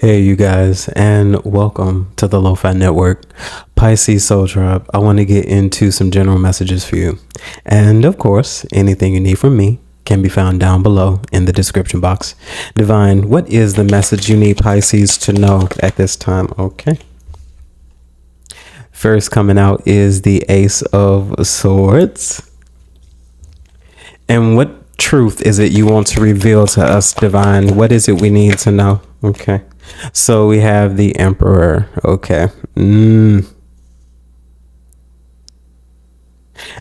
Hey, you guys, and welcome to the Lofi Network, Pisces Soul Tribe. I want to get into some general messages for you. And of course, anything you need from me can be found down below in the description box. Divine, what is the message you need Pisces to know at this time? Okay. First coming out is the Ace of Swords. And what truth is it you want to reveal to us, Divine? What is it we need to know? Okay. So we have the Emperor. Okay. And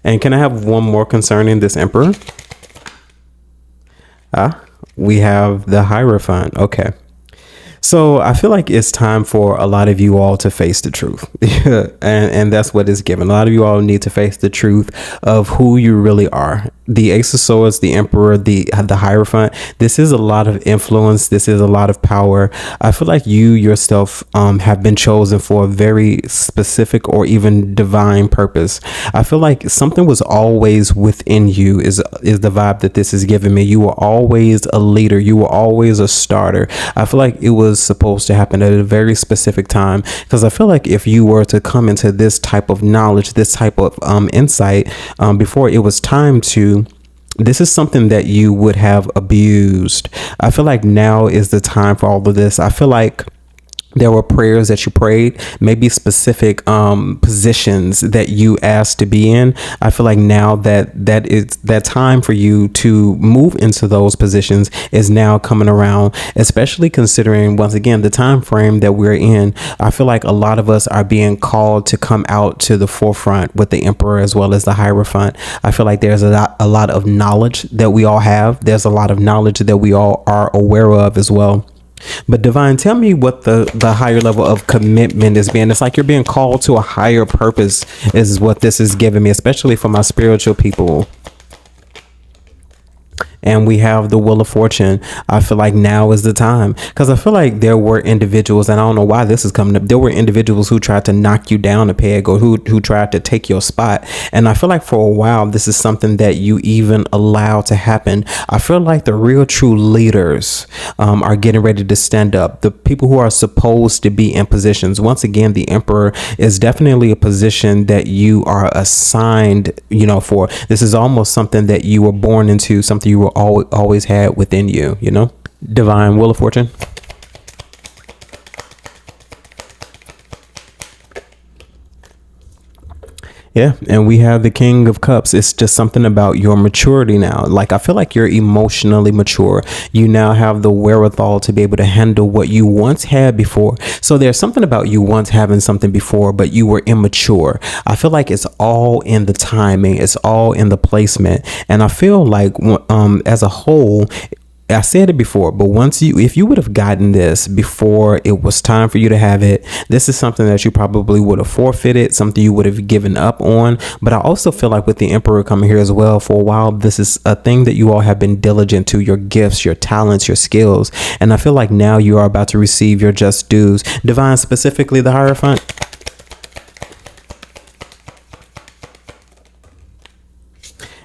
can I have one more concerning this Emperor? We have the Hierophant. Okay. So I feel like it's time for a lot of you all to face the truth. and that's what is given. A lot of you all need to face the truth of who you really are. The Ace of Swords, the Emperor, the Hierophant. This is a lot of influence. This is a lot of power. I feel like you yourself have been chosen for a very specific or even divine purpose. I feel like something was always within you is the vibe that this is giving me. You were always a leader. You were always a starter. I feel like it was supposed to happen at a very specific time, because I feel like if you were to come into this type of knowledge, this type of insight before it was time to, this is something that you would have abused. I feel like now is the time for all of this. I feel like there were prayers that you prayed, maybe specific positions that you asked to be in. I feel like now that is that time for you to move into those positions is now coming around, especially considering, once again, the time frame that we're in. I feel like a lot of us are being called to come out to the forefront with the Emperor as well as the Hierophant. I feel like there's a lot of knowledge that we all have. There's a lot of knowledge that we all are aware of as well. But Divine, tell me what the higher level of commitment is being. It's like you're being called to a higher purpose is what this is giving me, especially for my spiritual people. And we have the Wheel of Fortune. I feel like now is the time, because I feel like there were individuals, and I don't know why this is coming up. There were individuals who tried to knock you down a peg, or who tried to take your spot. And I feel like for a while, this is something that you even allow to happen. I feel like the real true leaders are getting ready to stand up. The people who are supposed to be in positions. Once again, the Emperor is definitely a position that you are assigned, for. This is almost something that you were born into, something you were always had within you, Divine, Wheel of Fortune. Yeah, and we have the King of Cups. It's just something about your maturity now. Like, I feel like you're emotionally mature. You now have the wherewithal to be able to handle what you once had before. So there's something about you once having something before, but you were immature. I feel like it's all in the timing. It's all in the placement. And I feel like as a whole, I said it before, but if you would have gotten this before it was time for you to have it, this is something that you probably would have forfeited, something you would have given up on. But I also feel like with the Emperor coming here as well, for a while, this is a thing that you all have been diligent to, your gifts, your talents, your skills. And I feel like now you are about to receive your just dues. Divine, specifically the Hierophant.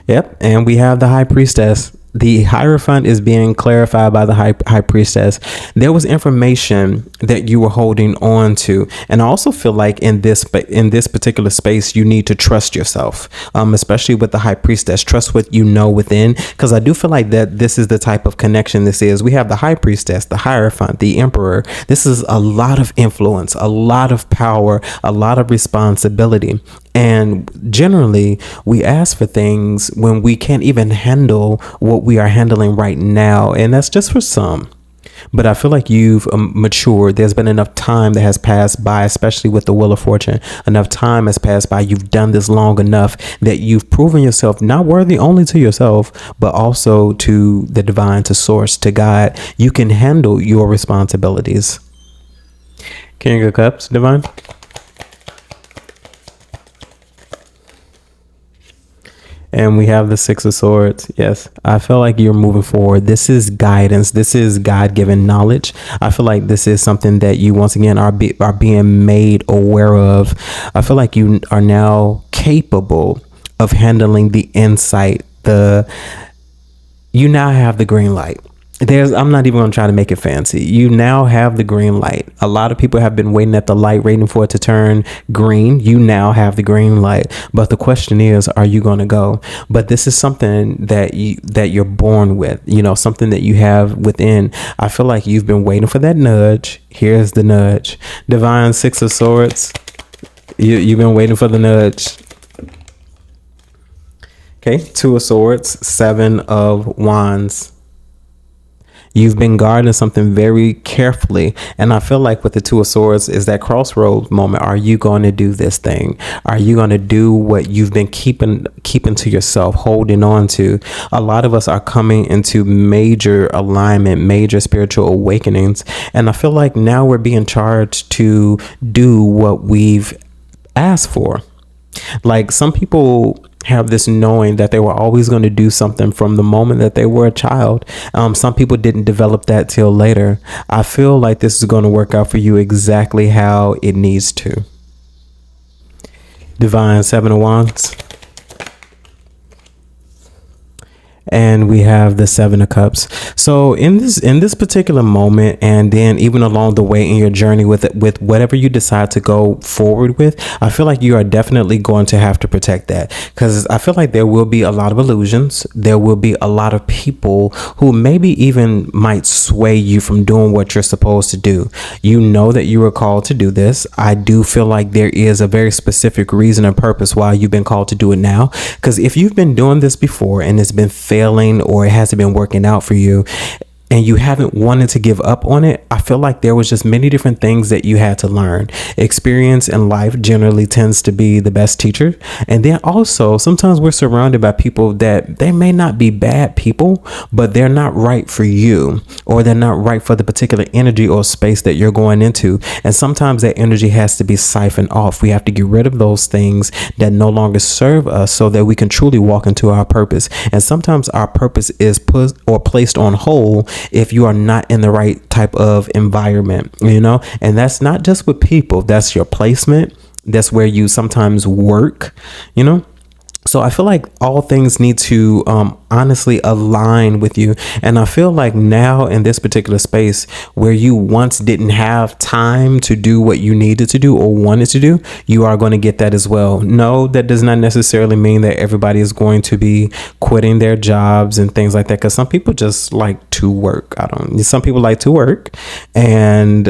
Yep, and we have the High Priestess. The Hierophant is being clarified by the high Priestess. There was information that you were holding on to. And I also feel like in this particular space, you need to trust yourself, especially with the High Priestess. Trust what you know within, because I do feel like that this is the type of connection this is. We have the High Priestess, the Hierophant, the Emperor. This is a lot of influence, a lot of power, a lot of responsibility. And generally, we ask for things when we can't even handle what we are handling right now. And that's just for some. But I feel like you've matured. There's been enough time that has passed by, especially with the Wheel of Fortune. Enough time has passed by. You've done this long enough that you've proven yourself not worthy only to yourself, but also to the divine, to source, to God. You can handle your responsibilities. King of Cups, Divine. And we have the Six of Swords. Yes, I feel like you're moving forward. This is guidance. This is God-given knowledge. I feel like this is something that you, once again, are being made aware of. I feel like you are now capable of handling the insight. You now have the green light. I'm not even going to try to make it fancy. You now have the green light. A lot of people have been waiting at the light, waiting for it to turn green. You now have the green light. But the question is, are you going to go? But this is something that you're born with, something that you have within. I feel like you've been waiting for that nudge. Here's the nudge. Divine Six of Swords. You've been waiting for the nudge. Okay, Two of Swords, Seven of Wands. You've been guarding something very carefully. And I feel like with the Two of Swords is that crossroads moment. Are you going to do this thing? Are you going to do what you've been keeping to yourself, holding on to? A lot of us are coming into major alignment, major spiritual awakenings. And I feel like now we're being charged to do what we've asked for. Like some people have this knowing that they were always going to do something from the moment that they were a child. Some people didn't develop that till later. I feel like this is going to work out for you exactly how it needs to. Divine Seven of Wands. And we have the Seven of Cups. So in this particular moment, and then even along the way in your journey with whatever you decide to go forward with, I feel like you are definitely going to have to protect that, because I feel like there will be a lot of illusions. There will be a lot of people who maybe even might sway you from doing what you're supposed to do. You know that you were called to do this. I do feel like there is a very specific reason and purpose why you've been called to do it now, because if you've been doing this before and it's been failing or it hasn't been working out for you and you haven't wanted to give up on it, I feel like there was just many different things that you had to learn. Experience in life generally tends to be the best teacher. And then also sometimes we're surrounded by people that they may not be bad people, but they're not right for you, or they're not right for the particular energy or space that you're going into. And sometimes that energy has to be siphoned off. We have to get rid of those things that no longer serve us so that we can truly walk into our purpose. And sometimes our purpose is put or placed on hold if you are not in the right type of environment, and that's not just with people, that's your placement. That's where you sometimes work, So I feel like all things need to honestly align with you. And I feel like now in this particular space where you once didn't have time to do what you needed to do or wanted to do, you are going to get that as well. No, that does not necessarily mean that everybody is going to be quitting their jobs and things like that, because some people just like to work. Some people like to work and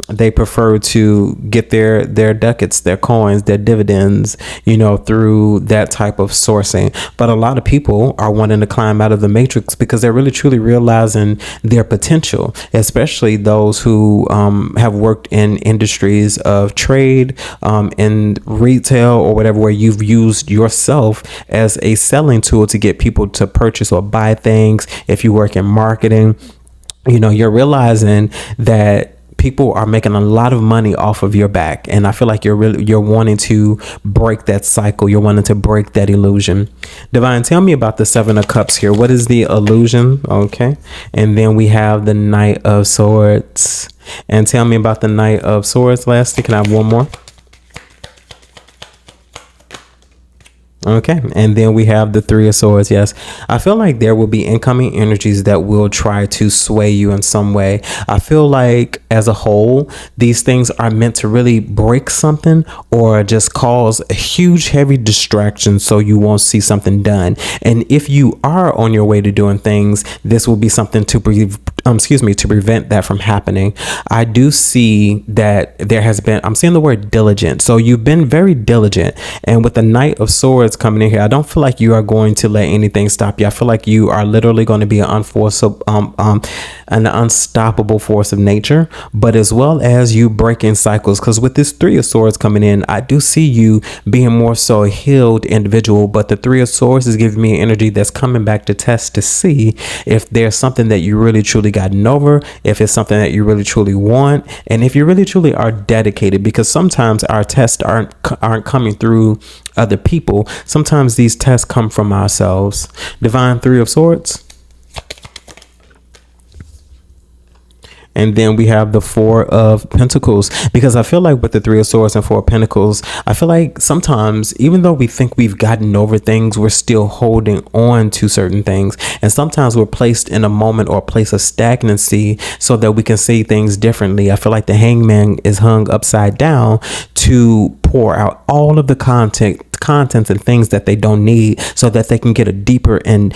they prefer to get their ducats, their coins, their dividends, through that type of sourcing. But a lot of people are wanting to climb out of the matrix because they're really truly realizing their potential, especially those who have worked in industries of trade, in retail or whatever, where you've used yourself as a selling tool to get people to purchase or buy things. If you work in marketing, you're realizing that people are making a lot of money off of your back. And I feel like you're wanting to break that cycle. You're wanting to break that illusion. Divine, tell me about the Seven of Cups here. What is the illusion? Okay. And then we have the Knight of Swords. And tell me about the Knight of Swords. Lastly, can I have one more? Okay, and then we have the Three of Swords. Yes, I feel like there will be incoming energies that will try to sway you in some way. I feel like as a whole, these things are meant to really break something or just cause a huge, heavy distraction so you won't see something done. And if you are on your way to doing things, this will be something to prevent that from happening. I do see that there has been, I'm seeing the word diligent. So you've been very diligent. And with the Knight of Swords coming in here, I don't feel like you are going to let anything stop you. I feel like you are literally going to be an unstoppable force of nature, but as well as you breaking cycles. Because with this Three of Swords coming in, I do see you being more so a healed individual, but the Three of Swords is giving me energy that's coming back to test to see if there's something that you really truly gotten over, if it's something that you really truly want, and if you really truly are dedicated. Because sometimes our tests aren't coming through other people. Sometimes these tests come from ourselves. Divine Three of Swords. And then we have the Four of Pentacles, because I feel like with the Three of Swords and Four of Pentacles, I feel like sometimes, even though we think we've gotten over things, we're still holding on to certain things. And sometimes we're placed in a moment or a place of stagnancy so that we can see things differently. I feel like the Hangman is hung upside down to pour out all of the contents and things that they don't need, so that they can get a deeper and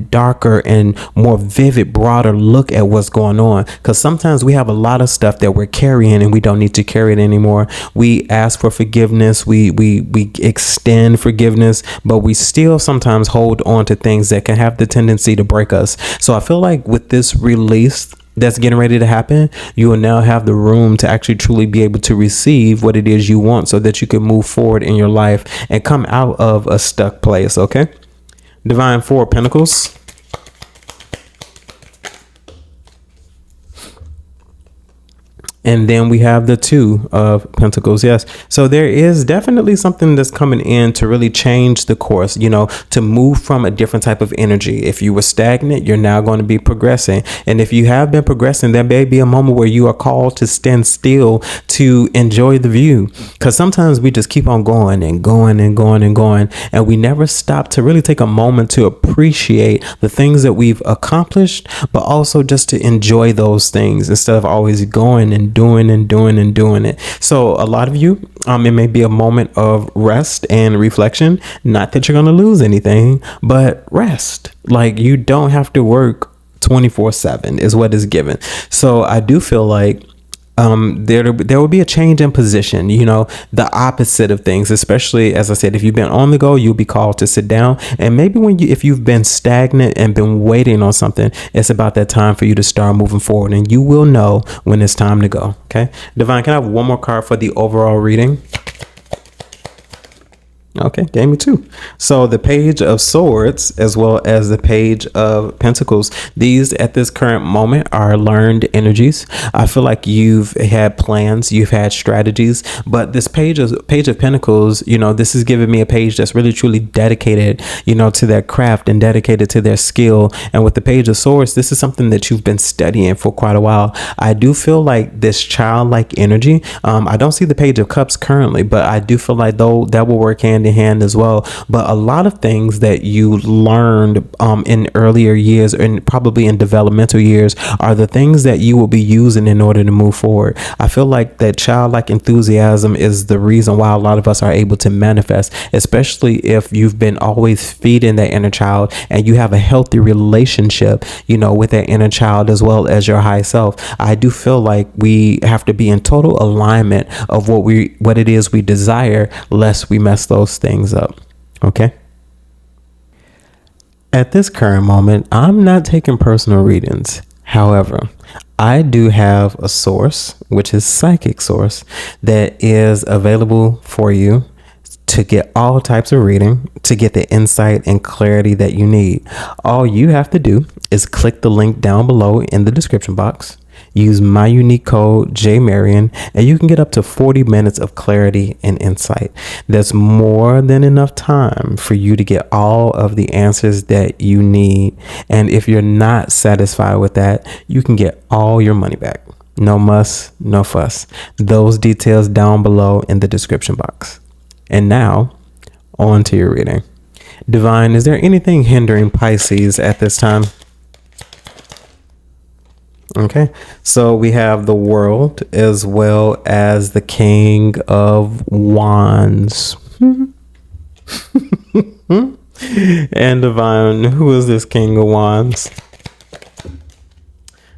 darker and more vivid, broader look at what's going on. Because sometimes we have a lot of stuff that we're carrying and we don't need to carry it anymore. We ask for forgiveness, we extend forgiveness, but we still sometimes hold on to things that can have the tendency to break us. So I feel like with this release that's getting ready to happen, you will now have the room to actually truly be able to receive what it is you want, so that you can move forward in your life and come out of a stuck place. Okay, Divine, Four of Pentacles. And then we have the Two of Pentacles. Yes. So there is definitely something that's coming in to really change the course, to move from a different type of energy. If you were stagnant, you're now going to be progressing. And if you have been progressing, there may be a moment where you are called to stand still to enjoy the view. Because sometimes we just keep on going and going and going and going, and we never stop to really take a moment to appreciate the things that we've accomplished, but also just to enjoy those things instead of always going and doing it. So a lot of you, it may be a moment of rest and reflection. Not that you're going to lose anything, but rest. Like, you don't have to work 24/7 is what is given. So I do feel like there will be a change in position, the opposite of things. Especially, as I said, if you've been on the go, you'll be called to sit down. And maybe if you've been stagnant and been waiting on something, it's about that time for you to start moving forward, and you will know when it's time to go. Okay, Divine, can I have one more card for the overall reading? Okay, gave me two. So the Page of Swords as well as the Page of Pentacles, these at this current moment are learned energies. I feel like you've had plans, you've had strategies, but this Page of Pentacles, this is giving me a page that's really truly dedicated, to their craft and dedicated to their skill. And with the Page of Swords, this is something that you've been studying for quite a while. I do feel like this childlike energy. I don't see the Page of Cups currently, but I do feel like though that will work hand in hand as well. But a lot of things that you learned in earlier years and probably in developmental years are the things that you will be using in order to move forward. I feel like that childlike enthusiasm is the reason why a lot of us are able to manifest, especially if you've been always feeding that inner child and you have a healthy relationship, with that inner child as well as your high self. I do feel like we have to be in total alignment of what it is we desire, lest we mess those things up. Okay. At this current moment, I'm not taking personal readings. However, I do have a source, which is Psychic Source, that is available for you to get all types of reading, to get the insight and clarity that you need. All you have to do is click the link down below in the description box. Use my unique code JMarion, and you can get up to 40 minutes of clarity and insight. That's more than enough time for you to get all of the answers that you need. And if you're not satisfied with that, you can get all your money back. No muss, no fuss. Those details down below in the description box. And now, on to your reading. Divine, is there anything hindering Pisces at this time? Okay, so we have the World as well as the King of Wands. And Divine, who is this King of Wands?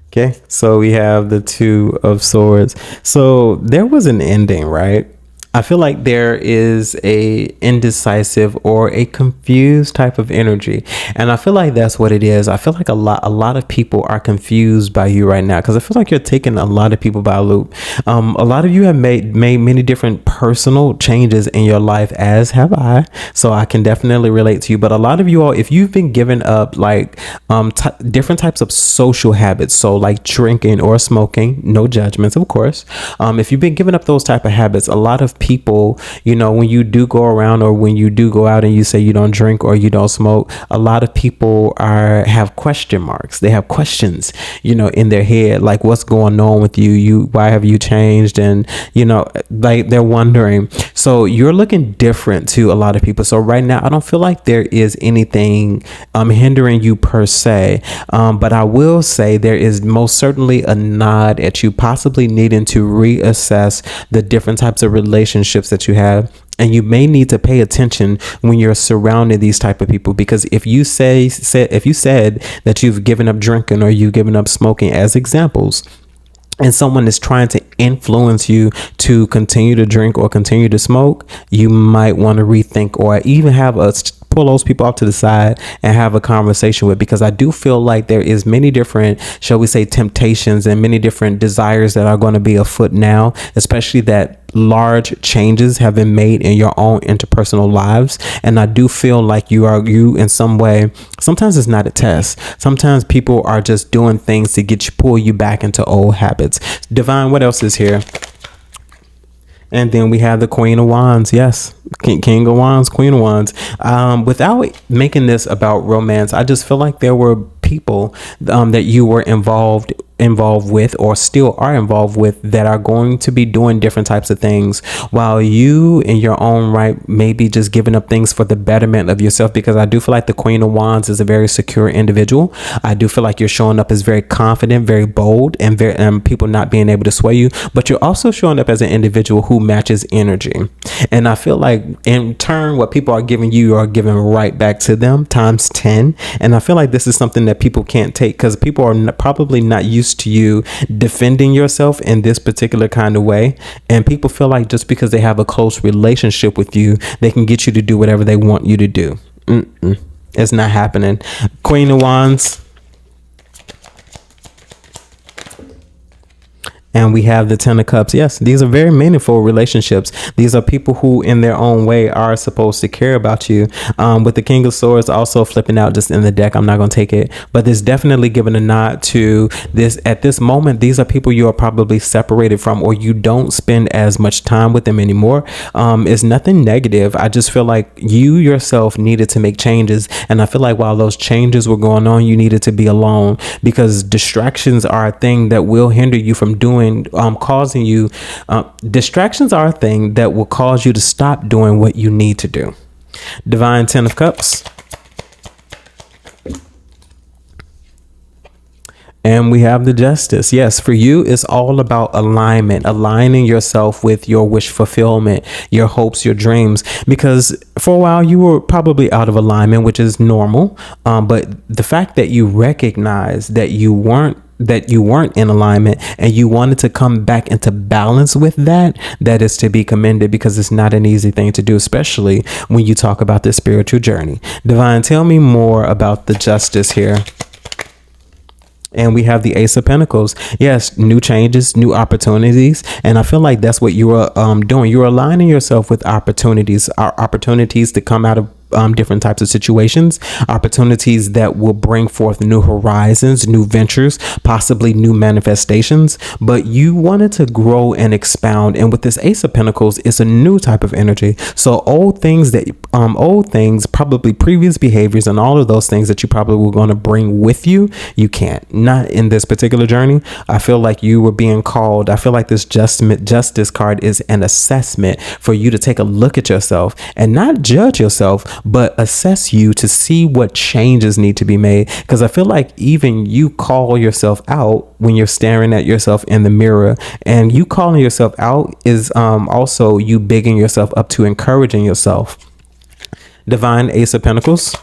Okay, so we have the Two of Swords. So there was an ending, right? I feel like there is a indecisive or a confused type of energy. And I feel like that's what it is. I feel like a lot of people are confused by you right now, because I feel like you're taking a lot of people by a loop. A lot of you have made many different personal changes in your life, as have I. So I can definitely relate to you. But a lot of you all, if you've been giving up like different types of social habits, so like drinking or smoking, no judgments, of course. If you've been giving up those type of habits, a lot of people, you know, when you do go around or when you do go out and you say you don't drink or you don't smoke, a lot of people have question marks. They have questions, you know, in their head, like what's going on with you, why have you changed? And, you know, like they're wondering. So you're looking different to a lot of people. So right now, I don't feel like there is anything hindering you per se. But I will say there is most certainly a nod at you possibly needing to reassess the different types of relationships that you have. And you may need to pay attention when you're surrounding these type of people, because if you said that you've given up drinking or you've given up smoking as examples, and someone is trying to influence you to continue to drink or continue to smoke, you might want to rethink or even have pull those people off to the side and have a conversation with, because I do feel like there is many different, shall we say, temptations and many different desires that are going to be afoot now, especially that large changes have been made in your own interpersonal lives. And I do feel like you in some way, sometimes it's not a test. Sometimes people are just doing things to pull you back into old habits. Divine, what else is here? And then we have the Queen of Wands. Yes. King of Wands, Queen of Wands. Without making this about romance, I just feel like there were people that you were involved with or still are involved with that are going to be doing different types of things, while you in your own right may be just giving up things for the betterment of yourself. Because I do feel like the Queen of Wands is a very secure individual. I do feel like you're showing up as very confident, very bold, and people not being able to sway you. But you're also showing up as an individual who matches energy. And I feel like in turn, what people are giving you are giving right back to them times 10. And I feel like this is something that people can't take, because people are probably not used to you defending yourself in this particular kind of way. And people feel like just because they have a close relationship with you, they can get you to do whatever they want you to do. It's not happening. Queen of Wands. And we have the Ten of Cups. Yes, these are very meaningful relationships. These are people who in their own way are supposed to care about you. With the King of Swords also flipping out just in the deck, I'm not going to take it. But there's definitely giving a nod to this. At this moment, these are people you are probably separated from, or you don't spend as much time with them anymore. It's nothing negative. I just feel like you yourself needed to make changes. And I feel like while those changes were going on, you needed to be alone, because distractions are a thing that will hinder you from doing causing you distractions are a thing that will cause you to stop doing what you need to do. Divine Ten of Cups. And we have the Justice. Yes, for you, it's all about alignment, aligning yourself with your wish fulfillment, your hopes, your dreams. Because for a while you were probably out of alignment, which is normal. But the fact that you recognize that you weren't in alignment and you wanted to come back into balance with that is to be commended, because it's not an easy thing to do, especially when you talk about this spiritual journey. Divine, tell me more about the Justice here. And we have the Ace of Pentacles. Yes, new changes, new opportunities. And I feel like that's what you are doing. You're aligning yourself with opportunities to come out of different types of situations, opportunities that will bring forth new horizons, new ventures, possibly new manifestations. But you wanted to grow and expound. And with this Ace of Pentacles, it's a new type of energy. So old things, probably previous behaviors and all of those things that you probably were going to bring with you, you can't. Not in this particular journey. I feel like you were being called. I feel like this Justice card is an assessment for you to take a look at yourself and not judge yourself, but assess you to see what changes need to be made. Because I feel like even you call yourself out when you're staring at yourself in the mirror, and you calling yourself out is also you bigging yourself up to encouraging yourself. Divine Ace of Pentacles.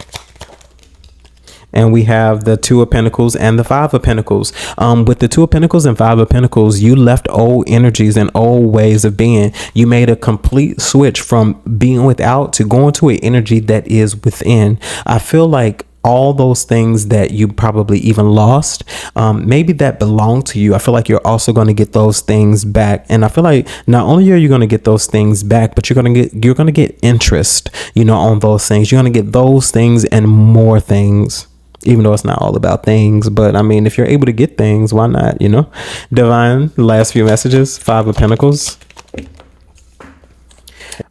And we have the Two of Pentacles and the Five of Pentacles. With the Two of Pentacles and Five of Pentacles, you left old energies and old ways of being. You made a complete switch from being without to going to an energy that is within. I feel like all those things that you probably even lost, maybe that belong to you. I feel like you're also going to get those things back. And I feel like not only are you going to get those things back, but you're going to get interest, on those things. You're going to get those things and more things. Even though it's not all about things, but I mean, if you're able to get things, why not, Divine, last few messages, Five of Pentacles.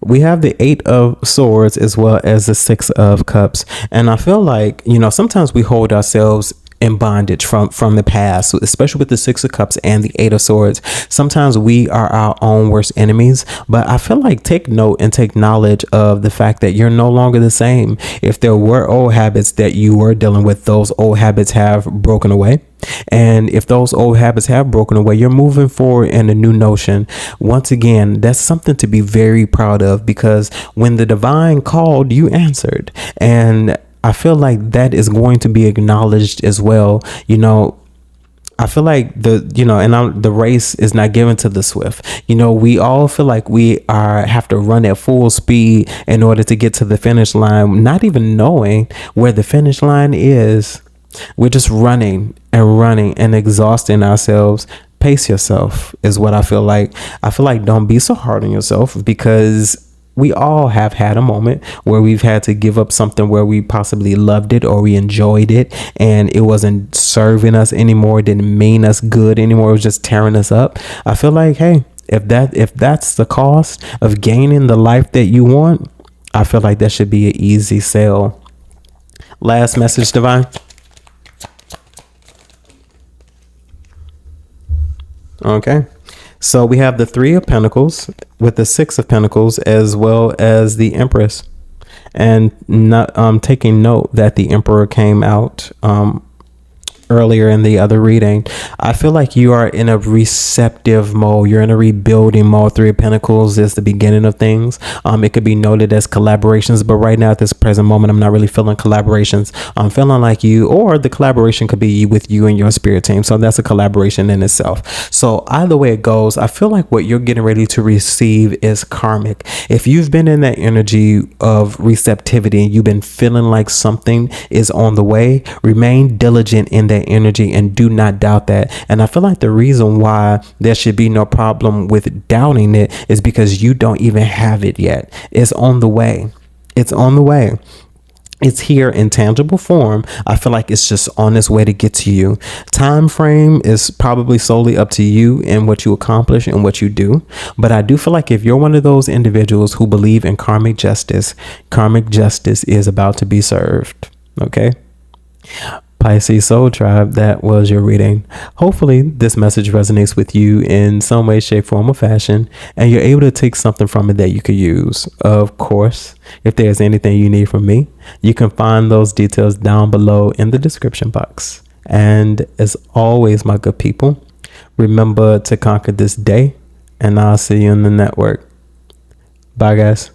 We have the Eight of Swords as well as the Six of Cups. And I feel like, sometimes we hold ourselves in bondage from the past, especially with the Six of Cups and the Eight of Swords. Sometimes we are our own worst enemies, but I feel like take note and take knowledge of the fact that you're no longer the same. If there were old habits that you were dealing with, those old habits have broken away. And if those old habits have broken away, you're moving forward in a new notion. Once again, that's something to be very proud of, because when the divine called, you answered. And I feel like that is going to be acknowledged as well. I feel like the race is not given to the swift. We all feel like we have to run at full speed in order to get to the finish line, not even knowing where the finish line is. We're just running and exhausting ourselves. Pace yourself is what I feel like. I feel like don't be so hard on yourself, because we all have had a moment where we've had to give up something where we possibly loved it or we enjoyed it, and it wasn't serving us anymore. It didn't mean us good anymore. It was just tearing us up. I feel like, hey, if that's the cost of gaining the life that you want, I feel like that should be an easy sale. Last message, divine. Okay. So we have the Three of Pentacles with the Six of Pentacles as well as the Empress, and not taking note that the Emperor came out earlier in the other reading. I feel like you are in a receptive mode. You're in a rebuilding mode. Three of Pentacles is the beginning of things. It could be noted as collaborations, but right now at this present moment, I'm not really feeling collaborations. I'm feeling like or the collaboration could be with you and your spirit team. So that's a collaboration in itself. So either way it goes, I feel like what you're getting ready to receive is karmic. If you've been in that energy of receptivity and you've been feeling like something is on the way, remain diligent in that energy and do not doubt that. And I feel like the reason why there should be no problem with doubting it is because you don't even have it yet. It's on the way. It's on the way. It's here in tangible form. I feel like it's just on its way to get to you. Time frame is probably solely up to you and what you accomplish and what you do. But I do feel like if you're one of those individuals who believe in karmic justice is about to be served. Okay. Pisces Soul Tribe, that was your reading. Hopefully this message resonates with you in some way, shape, form, or fashion, and you're able to take something from it that you could use. Of course, if there's anything you need from me, you can find those details down below in the description box. And as always, my good people, remember to conquer this day, and I'll see you in the network. Bye, guys.